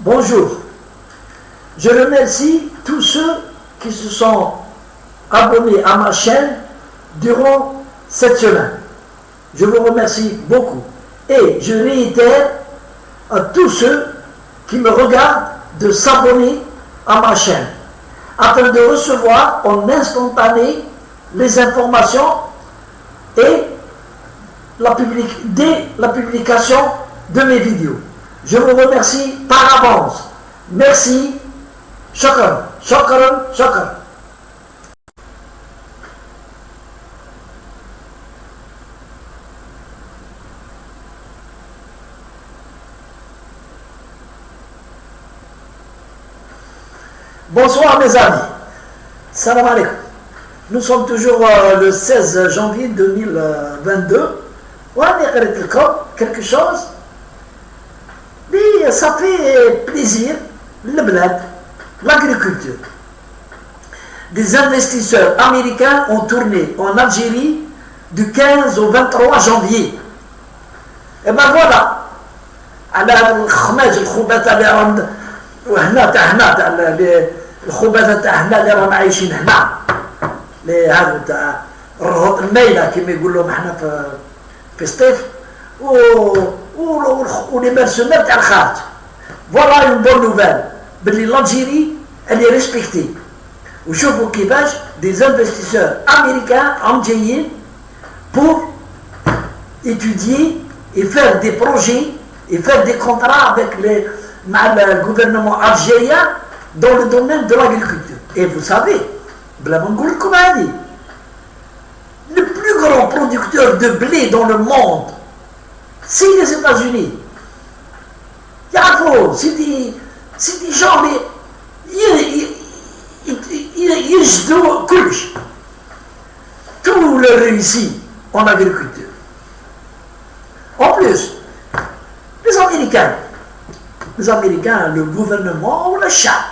Bonjour. Je remercie tous ceux qui se sont abonnés à ma chaîne durant cette semaine. Je vous remercie beaucoup. Et je réitère à tous ceux qui me regardent de s'abonner à ma chaîne afin de recevoir en instantané les informations et dès la publication de mes vidéos. Je vous remercie par avance. Merci. Shukran, shukran, shukran. Bonsoir mes amis. Salam alaikum. Nous sommes toujours le 16 janvier 2022. On va dire quelque chose. Mais ça fait plaisir, le bled, l'agriculture. Des investisseurs américains ont tourné en Algérie du 15 au 23 janvier. Et ben voilà. على الخماج الخبثاء اللي راهم وهنا تاع هنا تاع الخبثاء تاع هنا اللي راهم عايشين هنا اللي هذو تاع الرهط المايله كما يقولوا احنا في سطيف ولي مرسومات تاع الخارج. فوالا اون بون نوفيل باللي l'Algérie elle est respectée. وشوفوا كيفاش des investisseurs américains راهم جايين pour étudier et faire des projets et faire des contrats avec le gouvernement algérien dans le domaine de l'agriculture. Et vous savez, le plus grand producteur de blé dans le monde, c'est les États-Unis. C'est des gens, tout le réussit en agriculture. En plus, les Américains, le gouvernement ou le chat,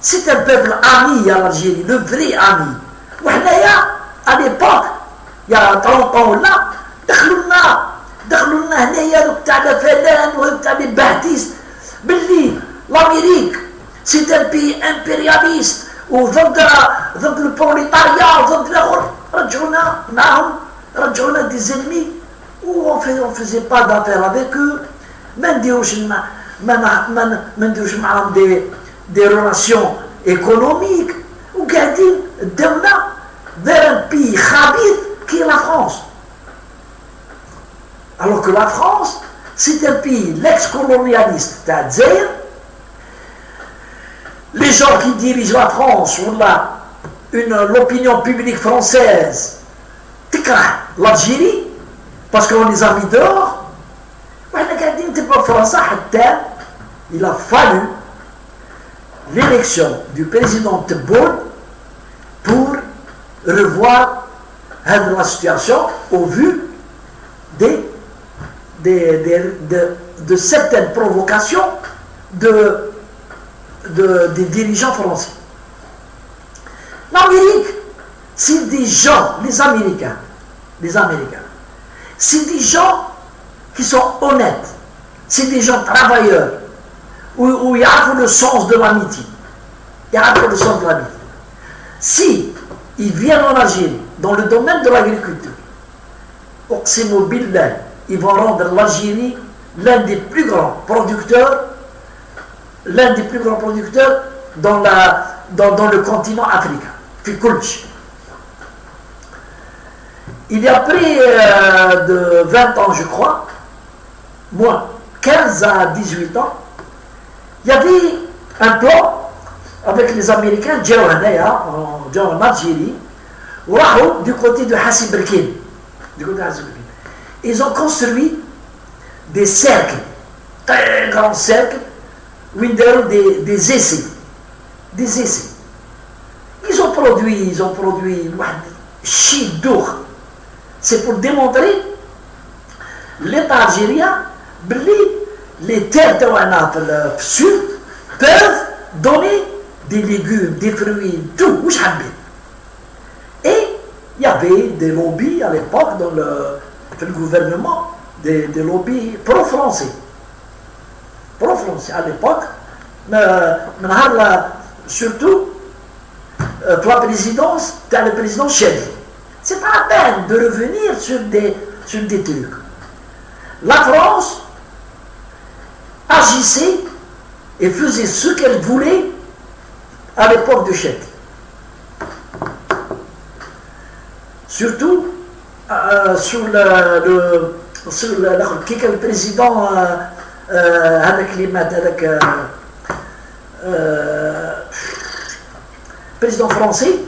c'est un peuple ami à l'Algérie, le vrai ami. À l'époque, il y a 30 ans là, دخلوا لنا هنايا دوك تاع الفلان وتاع لي باحتيست باللي l'Amérique c'est un pays impérialiste وضد البروليتاريا وضد الاخر رجعونا معهم رجعونا des ennemis où on faisait pas d'affaires avec eux ما نديروش معهم des relations économiques وقاعدين دمنا vers un pays خبيث qui est la France. Alors que la France, c'est un pays, l'ex-colonialiste d'Adzer. Les gens qui dirigent la France, l'opinion publique française, l'Algérie, parce qu'on les a mis dehors. Il a fallu l'élection du président Tebboune pour revoir la situation au vu de certaines provocations des dirigeants français. L'Amérique, c'est des gens, les Américains, c'est des gens qui sont honnêtes, c'est des gens travailleurs, où il y a le sens de l'amitié. Si ils viennent en Algérie, dans le domaine de l'agriculture, ils vont rendre l'Algérie l'un des plus grands producteurs dans le continent africain. Il y a près de 20 ans, je crois, moins 15 à 18 ans, il y avait un plan avec les Américains, en Algérie, du côté de Hassi Berkin. Ils ont construit des cercles, très grands cercles, où ils ont des essais. Ils ont produit chidour. C'est pour démontrer l'État algérien, les terres de le sud peuvent donner des légumes, des fruits, tout. Et il y avait des lobbies à l'époque dans le gouvernement, des lobbies pro-français. pro-français à l'époque, surtout pour la présidence, le président Chedli. C'est pas la peine de revenir sur des trucs. La France agissait et faisait ce qu'elle voulait à l'époque de Chedli. Surtout sur le président président français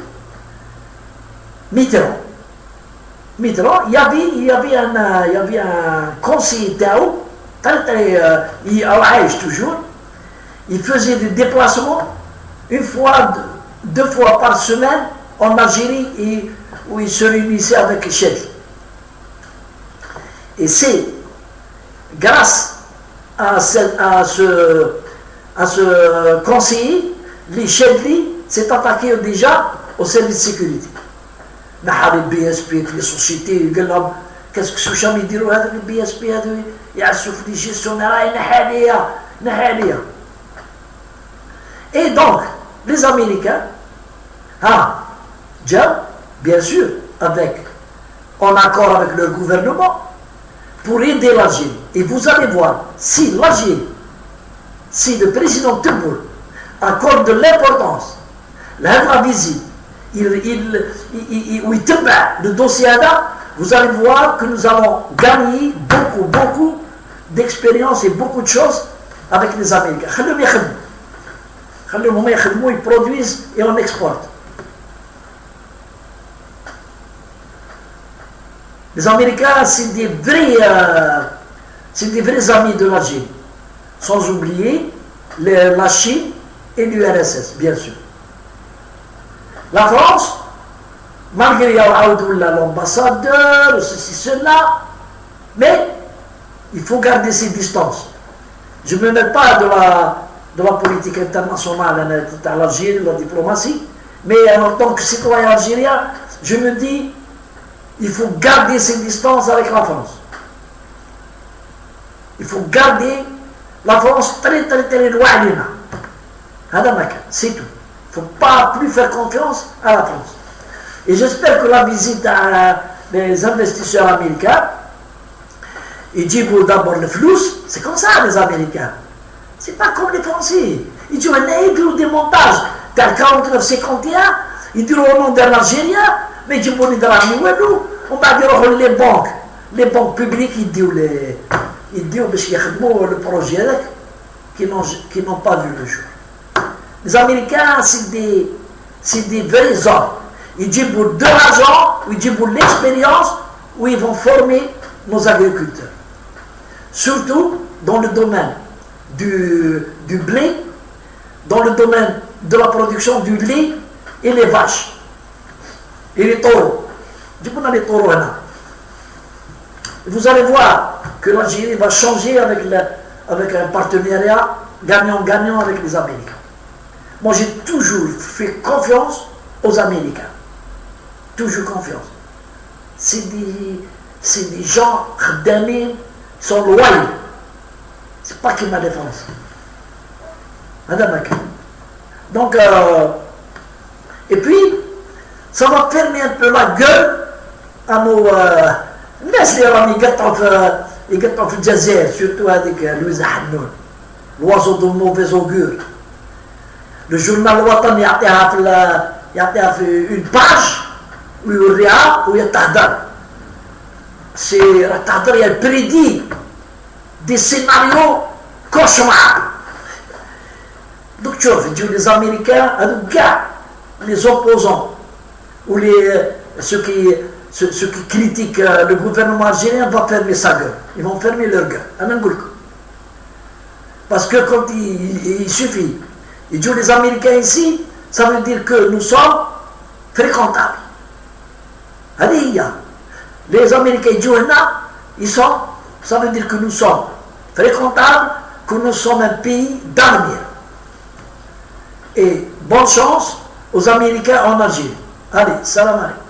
Mitterrand. Il y avait un conseiller Tao, toujours. Il faisait des déplacements deux fois par semaine en Algérie où il se réunissait avec Chedli. Et c'est grâce à ce conseiller, les Chedli s'est attaqué déjà au service de sécurité. نحى الBSP في السوسيتي قال لهم كاسكو واش يديروا هذا الBSP هذو يعسوا في لي جيستيونير نحى ليا. Et donc les Américains bien sûr en accord avec leur gouvernement pour aider l'Algérie. Et vous allez voir, si le président Tebboune accorde de l'importance la visite, où il tebba le dossier là, vous allez voir que nous allons gagner beaucoup d'expérience et beaucoup de choses avec les Américains. Ils produisent et on exporte. Les Américains, c'est des vrais amis de l'Algérie, sans oublier la Chine et l'URSS, bien sûr. La France, malgré l'ambassadeur, ceci, cela, mais il faut garder ses distances. Je ne me mets pas de la politique internationale à l'Algérie, de la diplomatie, mais en tant que citoyen algérien, je me dis, il faut garder ses distances avec la France. Il faut garder la France très loin. C'est tout. Il ne faut pas plus faire confiance à la France. Et j'espère que la visite des investisseurs américains, ils disent d'abord le flou, c'est comme ça les Américains. C'est pas comme les Français. Ils disent des montages. Dans le 49-51, ils disent au nom d'un Algérien, mais ils disent on va dire les banques publiques, ils disent le projet qui n'ont pas vu le jour. Les Américains, c'est des vrais hommes. Ils disent de l'argent, ils disent l'expérience, où ils vont former nos agriculteurs. Surtout dans le domaine du blé, dans le domaine de la production du lait et les vaches. Et les taureaux. Les taureaux là. Vous allez voir que l'Algérie va changer avec un partenariat gagnant-gagnant avec les Américains. Moi, j'ai toujours fait confiance aux Américains. Toujours confiance. C'est des gens qui sont loyaux. C'est pas que ma défense. Madame. Donc, et puis, ça va fermer un peu la gueule à nos... ils gâtent في الجزائر, surtout avec Louisa Hannoun, l'oiseau de mauvais augure. Le journal Watan يعطيها في une page ويوريها وهي تهدر. C'est تهدر, elle prédit des scénarios cauchemars. Donc tu vois, les Américains, les opposants ou ceux qui critiquent le gouvernement algérien vont fermer sa gueule. Ils vont fermer leur gueule. Parce que quand il suffit, ils disent les Américains ici, ça veut dire que nous sommes fréquentables. Les Américains disent ça veut dire que nous sommes fréquentables, que nous sommes un pays d'avenir. Et bonne chance aux Américains en Algérie. Allez, salam alaikum.